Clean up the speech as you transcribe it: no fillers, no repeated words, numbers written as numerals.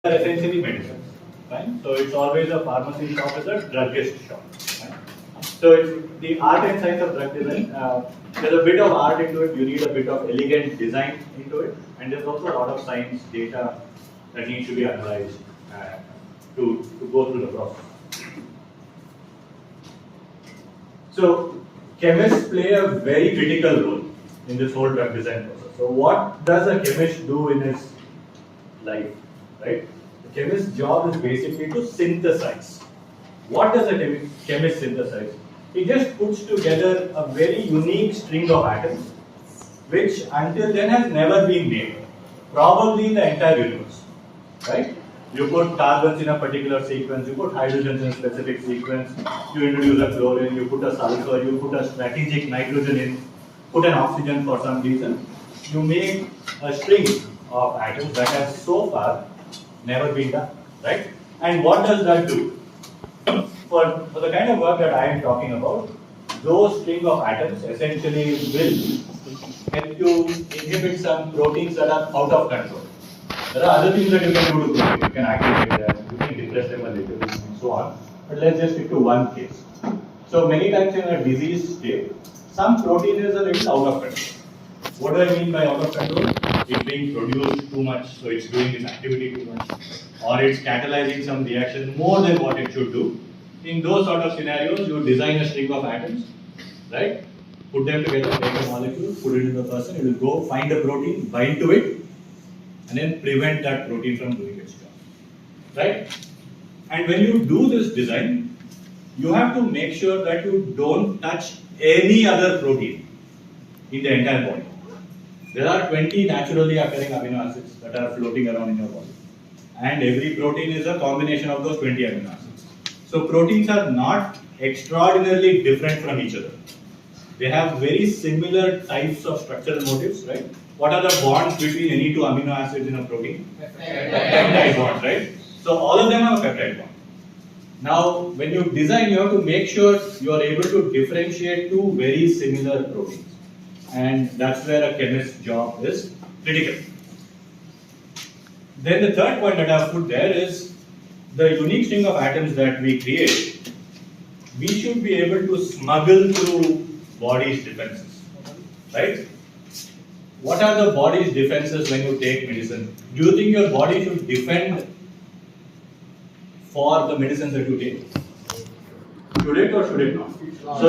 are essentially medicines, right? So it's always a pharmacy shop is a druggist shop, right? So it's the art and science of drug design. There's a bit of art into it. You need a bit of elegant design into it, and there's also a lot of science data that needs to be analyzed to go through the process. So chemists play a very critical role in this whole drug design process. So what does a chemist do in his life, right? The chemist's job is basically to synthesize. What does a chemist synthesize? He just puts together a very unique string of atoms, which until then has never been made, probably in the entire universe, right? You put carbons in a particular sequence, you put hydrogens in a specific sequence, you introduce a chlorine, you put a sulfur, you put a strategic nitrogen in, put an oxygen for some reason. You make a string of atoms that has so far never been done, right? And what does that do? For the kind of work that I am talking about, those string of atoms essentially will help you inhibit some proteins that are out of control. There are other things that you can do to proteins. You can activate them, you can depress them a little bit, and so on. But let's just stick to one case. So many times in a disease state, some protein is a little out of control. What do I mean by out of control? It's being produced too much, so it's doing its activity too much, or it's catalyzing some reaction more than what it should do. In those sort of scenarios, you design a string of atoms, right? Put them together, make a molecule, put it in the person, it will go find a protein, bind to it, and then prevent that protein from doing its job, right? And when you do this design, you have to make sure that you don't touch any other protein in the entire body. There are 20 naturally occurring amino acids that are floating around in your body, and every protein is a combination of those 20 amino acids. So proteins are not extraordinarily different from each other. They have very similar types of structural motifs, right? What are the bonds between any two amino acids in a protein? Peptide bonds, right? So all of them have a peptide bond. Now, when you design, you have to make sure you are able to differentiate two very similar proteins. And that's where a chemist's job is critical. Then the third point that I have put there is the unique string of atoms that we create, we should be able to smuggle through body's defenses, right? What are the body's defenses when you take medicine? Do you think your body should defend for the medicines that you take? Should it or should it not? So